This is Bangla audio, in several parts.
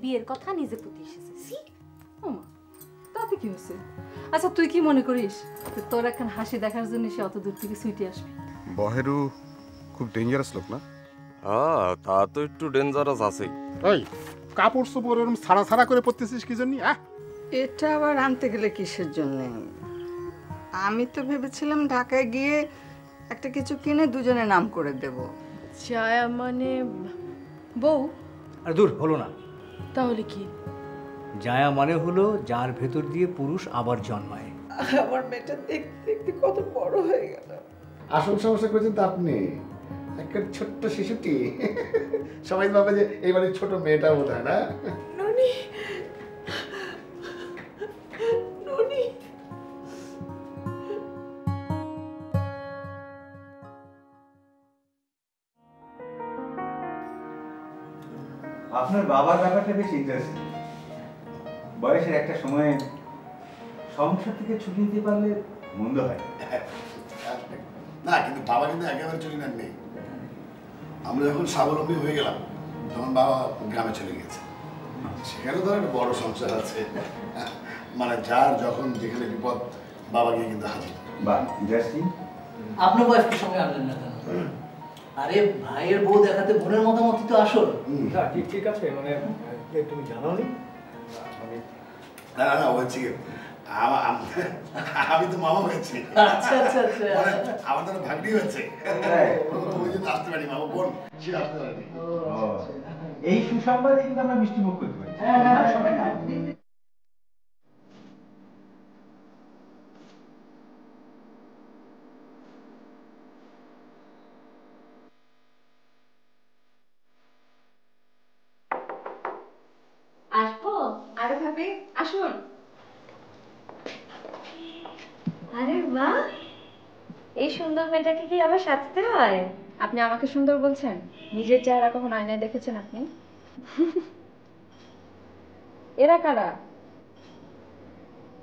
বিয়ের কথা নিজে প্রতি এসেছে। সি ওমা, তাতে কি হয়েছে? আচ্ছা তুই কি মনে করিস তোর এখন হাসি দেখার জন্য সে অত দূর থেকে ছুটে আসবে? বহেরু খুব ডেঞ্জারাস লোক না? হ্যাঁ, তা তো একটু ডেঞ্জারাস আছেই। ওই কাপড় চোপড় এরকম ছাড়া ছাড়া করে পড়তেছিস কি জন্য? এটা আবার আনতে গেলে কিসের জন্য? আমি তো ভেবেছিলাম ঢাকায় গিয়ে একটা কিছু কিনে দুজনে নাম করে দেব। ছায়া মানে বউ? আর দূর হলো না। তাহলে কি? জায়া মানে হলো যার ভেতর দিয়ে পুরুষ আবার জন্মায়। আমার মেয়েটা দেখতে দেখতে কত বড় হয়ে গেল। আসল সমস্যা করছেন তো আপনি, একটা ছোট্ট শিশুটি। সবাই ভাবে যে এই বাড়ির ছোট মেয়েটা বোধ হয় না। ননি, ননি। আপনার বাবার ব্যাপারটা বেশ ইন্টারেস্টিং। বয়সের একটা সময়ে সংসার থেকে ছুটি দিতে পারলে মন্দ হয় না, কিন্তু বাবা কিন্তু একেবারে চলে নেননি। আমরা যখন স্বাবলম্বী হয়ে গেলাম তখন বাবা গ্রামে চলে গেছে। সেখানে তো একটা বড় সংসার আছে, মানে যার যখন যেখানে বিপদ বাবা গিয়ে কিন্তু হাজির। বাহ, ইন্টারেস্টিং। আপনার ওয়াইফের সঙ্গে আনলেন না কেন? আরে ভাইয়ের বউ দেখাতে বোনের মতামত তো আসল। না ঠিক আছে, মানে তুমি জানো নি? না না না, হচ্ছে কি আমি তো মামা হয়েছি। আচ্ছা আচ্ছা আচ্ছা, আমার তো ভাগ্নি হয়েছে, ওই জন্য আসতে পারি। মামা বোন সে আসতে পারি। এই সুসংবাদে কিন্তু আমরা মিষ্টি মুখ করতে পারি। আসবো? আরে ভাবি আসুন। আরে বাহ, এই সুন্দর মেয়েটাকে কি আবার সাজতে হয়? আপনি আমাকে সুন্দর বলছেন? নিজের চেহারা কখন আয়নায় দেখেছেন আপনি? এরা কারা?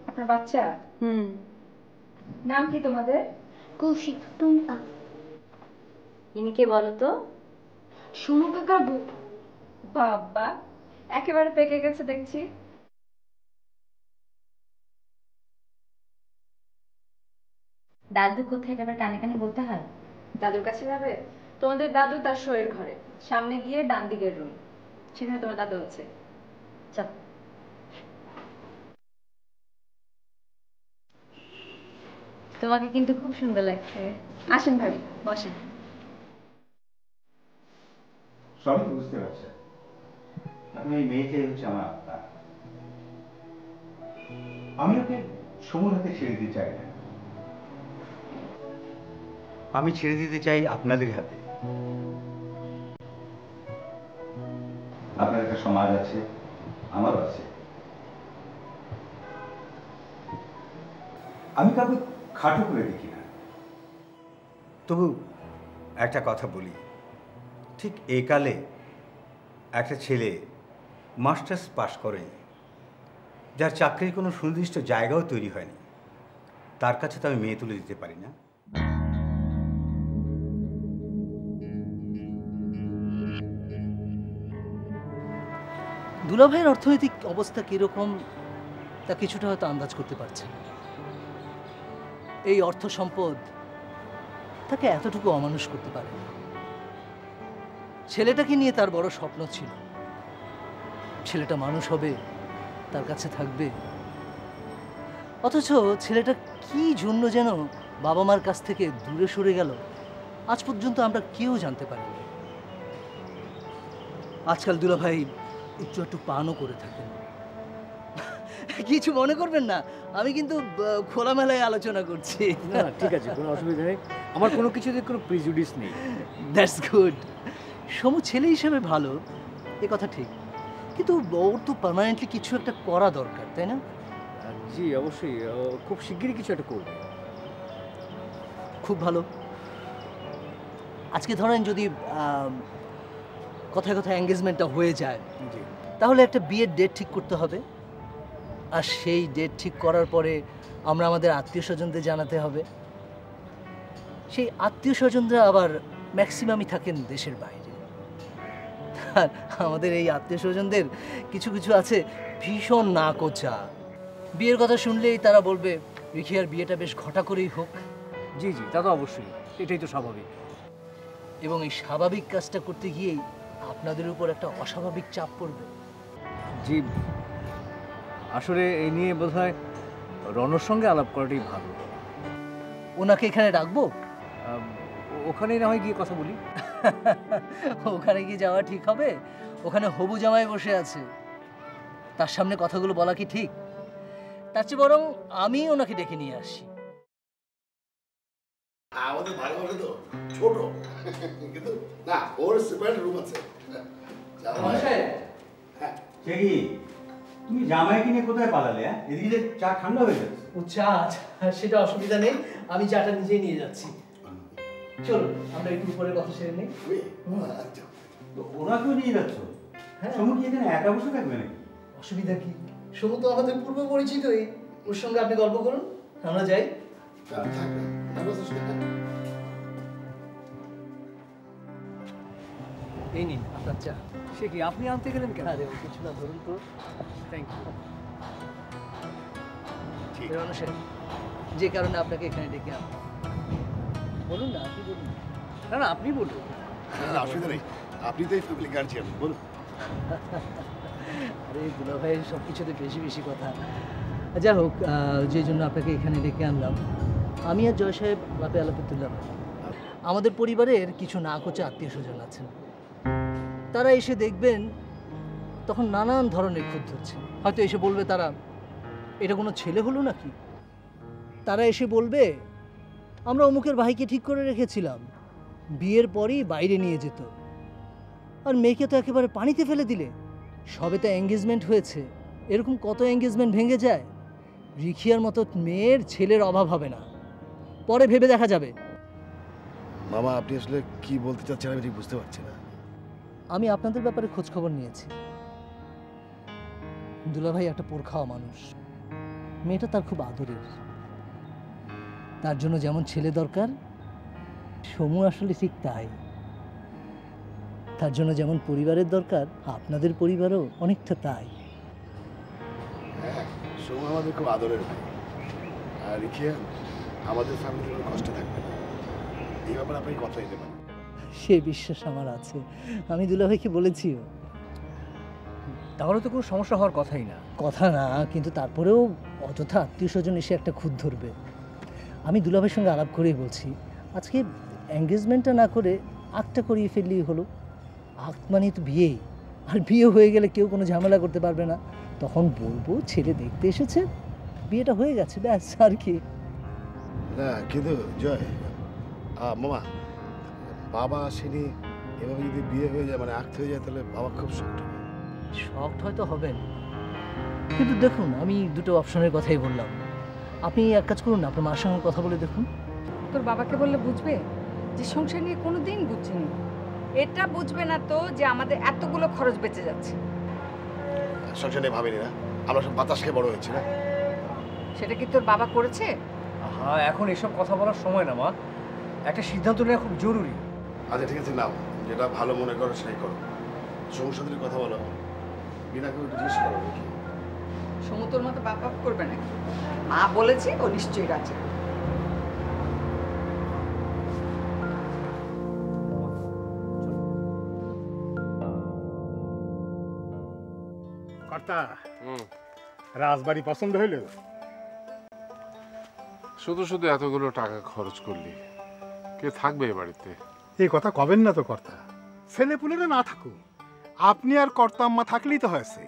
আপনার বাচ্চা? নাম কি তোমাদের? কৌশিক, টুম্পা। ইনি কে বলো তো? সোনু কাকার বউ। বাবা, একেবারে পেকে গেছে দেখছি। দাদু কোথায় যাবে টানে টানে বলতে হয়? দাদুর কাছে যাবে? তোমাদের দাদু তার শোয়ের ঘরে, সামনে গিয়ে ডান দিকের রুম, সেখানে তোমার দাদু আছে। চল। তোমাকে কিন্তু খুব সুন্দর লাগছে। আসেন ভাবি, বসেন। সবই তো বুঝতে পারছেন, এখন এই মেয়েটাই হচ্ছে আমার আত্মা। আমি ওকে সমুর হাতে ছেড়ে দিতে চাই না, আমি ছেড়ে দিতে চাই আপনাদের হাতে। আপনার একটা সমাজ আছে, আমারও আছে। আমি কাউকে খাটো করে দেখি না। তবু একটা কথা বলি, ঠিক এই কালে একটা ছেলে মাস্টার্স পাশ করে, যার চাকরির কোনো সুনির্দিষ্ট জায়গাও তৈরি হয়নি, তার কাছে তো আমি মেয়ে তুলে দিতে পারি না। দুলাভাইয়ের অর্থনৈতিক অবস্থা কিরকম তা কিছুটা হয়তো আন্দাজ করতে পারছেন। এই অর্থ সম্পদ তাকে এতটুকু অমানুষ করতে পারে। ছেলেটাকে নিয়ে তার বড় স্বপ্ন ছিল, ছেলেটা মানুষ হবে, তার কাছে থাকবে। অথচ ছেলেটা কি জন্য যেন বাবা মার কাছ থেকে দূরে সরে গেল, আজ পর্যন্ত আমরা কেউ জানতে পারিনি। আজকাল দুলাভাই একটু একটু পানও করে থাকেন। কিছু মনে করবেন না, আমি কিন্তু খোলামেলায় আলোচনা করছি। না ঠিক আছে, কোনো অসুবিধা নেই, আমার কোনো কিছুতে কোনো প্রিজুডিস নেই। That's good. সমু ছেলে হিসেবে ভালো, এ কথা ঠিক, কিন্তু ওর তো পার্মানেন্টলি কিছু একটা করা দরকার, তাই না? জি অবশ্যই, খুব শিগগিরই কিছু একটা করবে। খুব ভালো। আজকে ধরেন যদি কথায় কথায় এঙ্গেজমেন্টটা হয়ে যায়, তাহলে একটা বিয়ের ডেট ঠিক করতে হবে, আর সেই ডেট ঠিক করার পরে আমরা আমাদের আত্মীয় স্বজনদের জানাতে হবে। সেই আত্মীয় স্বজনরা আবার ম্যাক্সিমামই থাকেন দেশের বাইরে। আর আমাদের এই আত্মীয় স্বজনদের কিছু কিছু আছে ভীষণ নাকোচা। বিয়ের কথা শুনলেই তারা বলবে রিখিয়ার বিয়েটা বেশ ঘটা করেই হোক। জি জি, তা তো অবশ্যই, এটাই তো স্বাভাবিক। এবং এই স্বাভাবিক কাজটা করতে গিয়েই আপনাদের উপর একটা অস্বাভাবিক চাপ পড়বে। জি, আসলে এই নিয়ে বোধহয় রনর সঙ্গে আলাপ করাটাই ভালো। ওনাকে এখানে রাখবো? ওখানেই না হয় গিয়ে কথা বলি। ওখানে কি যাওয়া ঠিক হবে? ওখানে হবু জামাই বসে আছে, তার সামনে কথাগুলো বলা কি ঠিক? তার চেয়ে বরং আমি ওনাকে ডেকে নিয়ে আসি। আমাদের ভালোবাসা তো ছোট, কিন্তু না, ওর সেপারেট রুম আছে। সে কি তুমি জামাইকে নিয়ে কোথায় পালালে? এদিকে চা ঠান্ডা হয়ে যাচ্ছে। ও চা, সেটা অসুবিধা নেই, আমি চাটা নিজেই নিয়ে যাচ্ছি। চলো আমরা একটু উপরে কথা সেরে নিই। ওনাকেও নিয়ে যাচ্ছ? সমু কি এখানে একা বসে থাকবে নাকি? অসুবিধা কি? সমু তো আমাদের পূর্ব পরিচিতই, ওর সঙ্গে আপনি গল্প করুন, আমরা যাই। এই নিন আপনার চা। সে কি আপনি আনতে গেলেন কেন? আরে ও কিছু না, ধরুন তো। Thank you. রনু সাহেব, যে কারণে আপনাকে এখানে ডেকে আনলাম, বলুন না, আপনি বলুন। না না, আপনি বলুন। অসুবিধা নেই, আপনি তো এই ফ্যামিলি গার্জিয়ান, বলুন। আরে দুলা ভাইয়ের সব কিছুতে বেশি বেশি কথা। যা হোক, যে জন্য আপনাকে এখানে ডেকে আনলাম, আমি আর জয় সাহেব আলাপে আলাপে তুললাম। আমাদের পরিবারের কিছু নাকোচা আত্মীয় স্বজন আছেন, তারা এসে দেখবেন তখন নানান ধরনের খুঁত ধরছে। হয়তো এসে বলবে তারা, এটা কোনো ছেলে হলো নাকি? তারা এসে বলবে, আমরা অমুকের ভাইকে ঠিক করে রেখেছিলাম, বিয়ের পরই বাইরে নিয়ে যেত, আর মেয়েকে তো একেবারে পানিতে ফেলে দিলে, সবে তো এঙ্গেজমেন্ট হয়েছে। এরকম কত এঙ্গেজমেন্ট ভেঙে যায়। রিখিয়ার মতো মেয়ের ছেলের অভাব হবে না, পরে ভেবে দেখা যাবে। মামা, আপনি আসলে কি বলতে চাচ্ছেন আমি ঠিক বুঝতে পারছি না। আমি আপনাদের ব্যাপারে খোঁজ খবর নিয়েছি। দুলাভাই একটা পোড় খাওয়া মানুষ, মেয়েটা তার খুব আদরের। তার জন্য যেমন ছেলে দরকার, সমু আসলে ঠিক তাই। তার জন্য যেমন পরিবারের দরকার, আপনাদের পরিবারও অনেকটা তাই। হ্যাঁ, সময় আমাদের খুব আদরের ভাই, আর রিখিয়া আমাদের ফ্যামিলির কোনো কষ্ট থাকবে না, এই ব্যাপারে আপনি কথা দিতে পারেন। সে বিশ্বাস আমার আছে, আমি দুলাভাইকে বলেছিও। তাহলে তো কোনো সমস্যা হওয়ার কথাই না। কথা না, কিন্তু তারপরেও অযথা আত্মীয় স্বজন এসে একটা খুঁত ধরবে। আমি দুলাভাইয়ের সঙ্গে আলাপ করেই বলছি, আজকে এঙ্গেজমেন্টটা না করে আঁকটা করিয়ে ফেললেই হলো। আঁক মানে তো বিয়েই, আর বিয়ে হয়ে গেলে কেউ কোনো ঝামেলা করতে পারবে না। তখন বলবো ছেলে দেখতে এসেছে, বিয়েটা হয়ে গেছে, ব্যাস আর কি। না কিন্তু জয়, মামা, বাবা আসেনি, এভাবে যদি বিয়ে হয়ে যায়, মানে আঁকতে হয়ে যায়, তাহলে বাবা খুব শক্ত হবে। শকড হয়তো হবেন, কিন্তু দেখুন আমি দুটো অপশনের কথাই বললাম। আপনি এক কাজ করুন না, আপনার মার সঙ্গে কথা বলে দেখুন। তোর বাবাকে বললে বুঝবে যে সংসার নিয়ে কোনোদিন বুঝছিনি। এটা বুঝবে না তো যে আমাদের এতগুলো খরচ বেঁচে যাচ্ছে। সংসার নিয়ে ভাবিনি না, আমরা সব বাতাস খেয়ে বড় হয়েছি না। সেটা কি তোর বাবা করেছে? হ্যাঁ, এখন এসব কথা বলার সময় না মা, একটা সিদ্ধান্ত নেওয়া খুব জরুরি। আচ্ছা ঠিক আছে, নাও, যেটা ভালো মনে করো সেটাই করো। সমস্যাদের কথা বলো, বিনাকে একটু জিজ্ঞেস করো কি সমুদ্রের মতো বাপ বাপ করবে নাকি? মা বলেছে, ও নিশ্চয়ই রাজি। কর্তা, রাজবাড়ি পছন্দ হইল? শুধু শুধু এতগুলো টাকা খরচ করলি, কে থাকবে এ বাড়িতে? এই কথা কবেন না তো কর্তা, ছেলে পুলেরা না থাকুক, আপনি আর কর্তা আম্মা থাকলেই তো হয়েছে।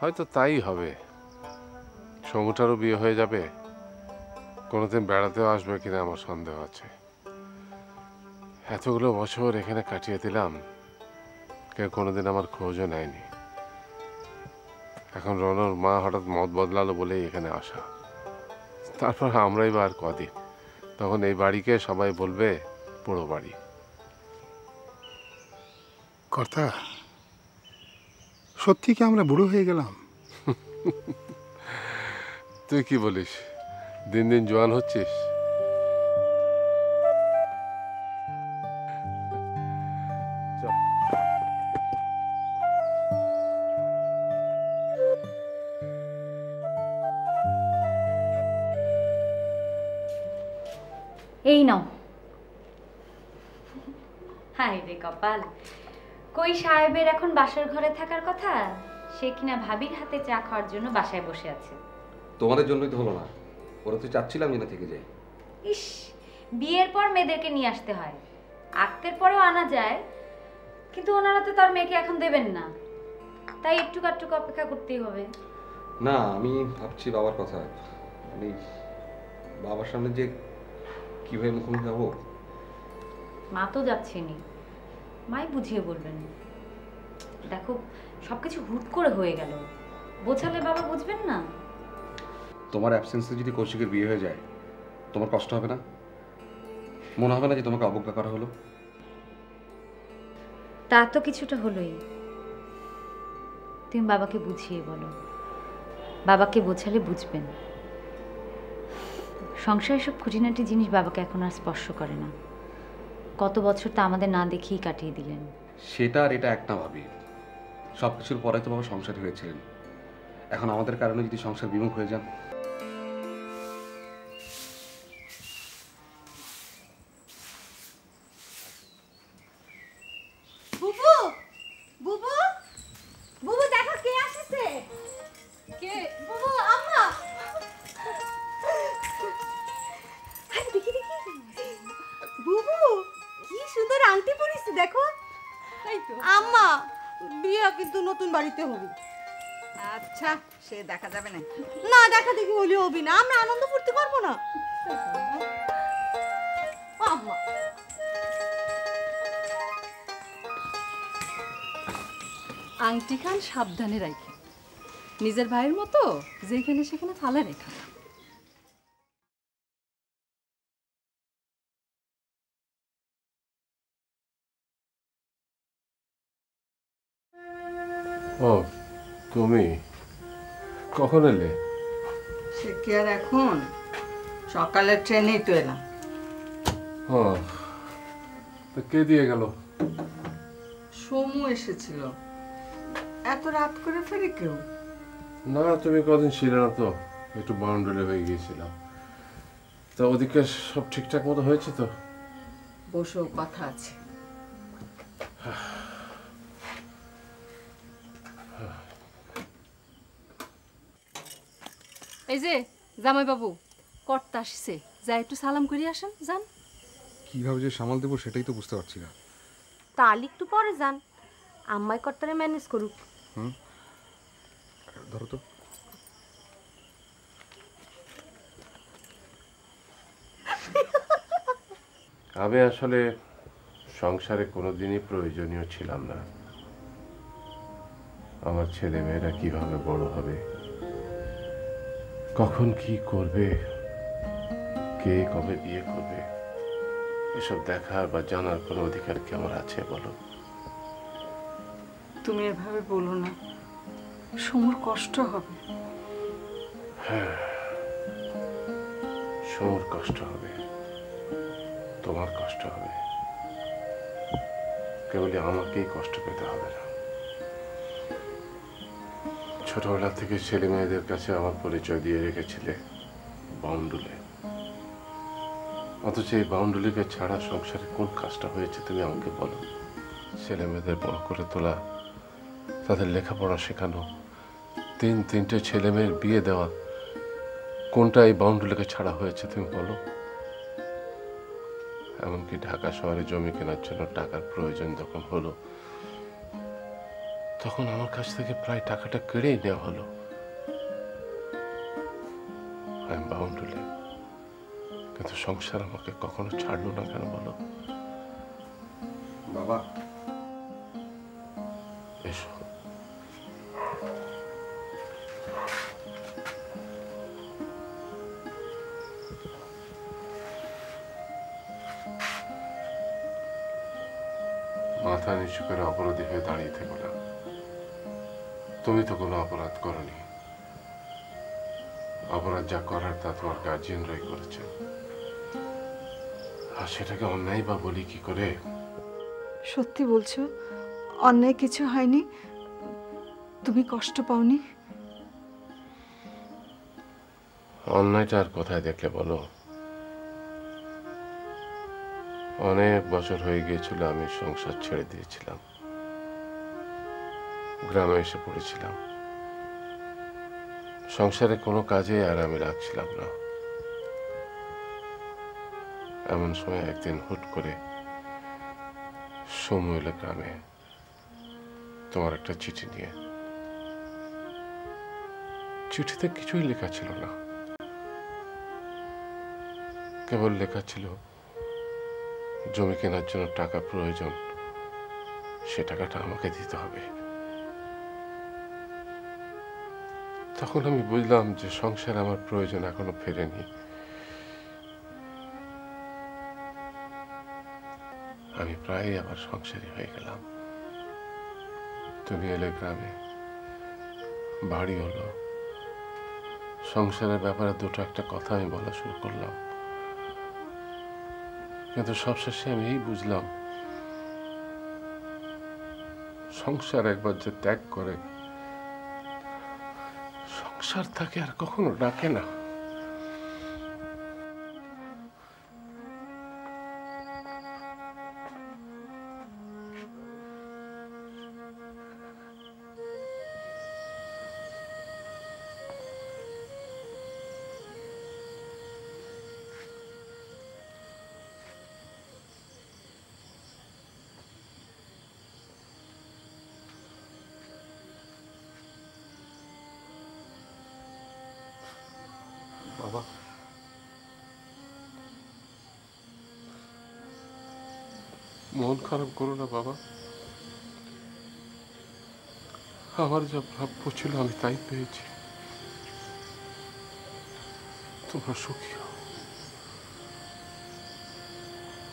হয়তো তাই হবে। সমুটারও বিয়ে হয়ে যাবে, কোনোদিন বেড়াতেও আসবে কিনা আমার সন্দেহ আছে। এতগুলো বছর এখানে কাটিয়ে দিলাম, কেউ কোনোদিন আমার খোঁজও নেয়নি। এখন রনর মা হঠাৎ মত বদলালো বলেই এখানে আসা। তারপর আমরাই বা আর কদিন, তখন এই বাড়িকে সবাই বলবে পুরো বাড়ি। কর্তা, সত্যি কি আমরা বুড়ো হয়ে গেলাম? তুই কি বলিস, দিন দিন জোয়ান হচ্ছিস? এই নাও। হায় রে কপাল, কই সাহেবের এখন বাসার ঘরে থাকার কথা, সে কিনা ভাবির হাতে চা খাওয়ার জন্য বাসায় বসে আছে। তোমাদের জন্যই তো হলো না, ওরা তো চাচ্ছিলাম যে না থেকে যায়। ইস, বিয়ের পর মেয়েদেরকে নিয়ে আসতে হয়, আক্কের পরেও আনা যায়, কিন্তু ওনারা তো তার মেয়েকে এখন দেবেন না, তাই একটু কাটটুকু অপেক্ষা করতেই হবে। না, আমি ভাবছি বাবার কথা, আমি বাবার সামনে যে কিভাবে মুখোমুখি হবো। মা তো যাচ্ছেনি, মাই বুঝিয়ে বলবেন। দেখো, সবকিছু হুট করে হয়ে গেল, বোঝালে বাবা বুঝবেন না। তোমার অ্যাবসেন্সে যদি কৌশিকের বিয়ে হয়ে যায়, তোমার কষ্ট হবে না? মনে হবে না যে তোমাকে অবজ্ঞা করা হলো? তা তো কিছুটা হলোই। তুমি বাবাকে বুঝিয়ে বলো, বাবাকে বোঝালে বুঝবেন। সংসারে সব খুঁটিনাটি জিনিস বাবাকে এখন আর স্পর্শ করে না। কত বছর তা আমাদের না দেখেই কাটিয়ে দিলেন। সেটা আর এটা এক না ভাবি, সব কিছুর পরে তো বাবা সংসারী হয়েছিলেন, এখন আমাদের কারণে যদি সংসার বিমুখ হয়ে যান। বুবু, বুবু, বুবু দেখো কে আসছে। কে? বুবু, আম্মা। আরে দেখি দেখি, বুবু কি সুন্দর আংটি পরিস দেখো। তাই তো আম্মা, বিয়ে কিন্তু নতুন বাড়িতে হবে। আচ্ছা, সে দেখা যাবে না। না, দেখা দেখি হলে হবে না, আমরা আনন্দ ফুর্তি করবো না। আম্মা, আংটি খান সাবধানে রাখে, নিজের ভাইয়ের মতো যেখানে সেখানে ফালা রেখা। ও, তুমি কখন এলে? সে কি আর এখন, সকালের ট্রেনেই তো এলাম। ও, তা কে দিয়ে গেল? সমু এসেছিল। এত রাত করে ফেরে কেউ? না, তুমি কদিন ছিলে না তো, একটু বাউন্ডারি হয়ে গিয়েছিলাম। তা ওদিকে সব ঠিকঠাক মতো হয়েছে তো? বসেও কথা আছে। এই যে জামাই বাবু, কর্তা আসছে, যা একটু সালাম করে আসেন। যান। কিভাবে যে সামাল দেবো সেটাই তো বুঝতে পারছি না। তাহলে একটু পরে যান, আম্মাই কর্তারে ম্যানেজ করুক। ধরো তো। আমি আসলে সংসারে কোনোদিনই প্রয়োজনীয় ছিলাম না। আমার ছেলে মেয়েরা কিভাবে বড় হবে, কখন কি করবে, কে কবে বিয়ে করবে, এসব দেখার বা জানার কোনো অধিকার কি আমার আছে বলো? তুমি এভাবে বলো না, সমুর কষ্ট হবে। হ্যাঁ, সমুর কষ্ট হবে, তোমার কষ্ট হবে, কেবলই আমাকেই কষ্ট পেতে হবে না। ছোটবেলা থেকে ছেলে মেয়েদের কাছে আমার পরিচয় দিয়ে রেখেছিলে বাউন্ডুলে, অথচ এই বাউন্ডুলিকে ছাড়া সংসারে কোন কাজটা হয়েছে তুমি আমাকে বলো? ছেলে মেয়েদের বড় করে তোলা, তাদের লেখাপড়া শেখানো, তিনটে ছেলে মেয়ের বিয়ে দেওয়া, কোনটা এই বাউন্ডুলিকে ছাড়া হয়েছে তুমি বলো? এমনকি ঢাকা শহরে জমি কেনার জন্য টাকার প্রয়োজন যখন হলো, তখন আমার কাছ থেকে প্রায় টাকাটা কেড়েই নেওয়া হলো। আমি বাউন্ডুলে, কিন্তু সংসার আমাকে কখনো ছাড়লো না কেন বলো? বাবা, এসো। মাথা নিচু করে অপরাধী হয়ে দাঁড়িয়ে থেকো না। তুমি তো কোনো অপরাধ করনি। অপরাধ যা করার তা তোমার গার্জিয়ানরাই করেছে, আর সেটাকে অন্যায় বা বলি কি করে? সত্যি বলছো? অন্যায় কিছু হয়নি? তুমি কষ্ট পাওনি? অন্যায়টা আর কোথায় দেখলে বলো? অনেক বছর হয়ে গিয়েছিল আমি সংসার ছেড়ে দিয়েছিলাম, গ্রামে এসে পড়েছিলাম। সংসারে কোনো কাজে আর আমি রাখছিলাম না। এমন সময় একদিন হুট করে সমু এলো গ্রামে তোমার একটা চিঠি নিয়ে। চিঠিতে কিছুই লেখা ছিল না, কেবল লেখা ছিল জমি কেনার জন্য টাকা প্রয়োজন, সে টাকাটা আমাকে দিতে হবে। তখন আমি বুঝলাম যে সংসার আমার প্রয়োজন এখনো ফেরেনি। আমি প্রায় আবার সংসারী হয়ে গেলাম। তুমি এলে গ্রামে, বাড়ি হলো, সংসারের ব্যাপারে দুটো একটা কথা আমি বলা শুরু করলাম। কিন্তু সবশেষে আমি এই বুঝলাম, সংসার একবার যে ত্যাগ করে সংসার তাকে আর কখনো ডাকে না। বাবা, মন খারাপ করো না বাবা। আমার যা প্রাপ্য ছিল আমি তাই পেয়েছি। তোমরা সুখী হও।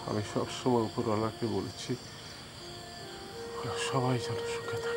আমি সবসময় উপরওয়ালাকে বলেছি সবাই যেন সুখে থাকে।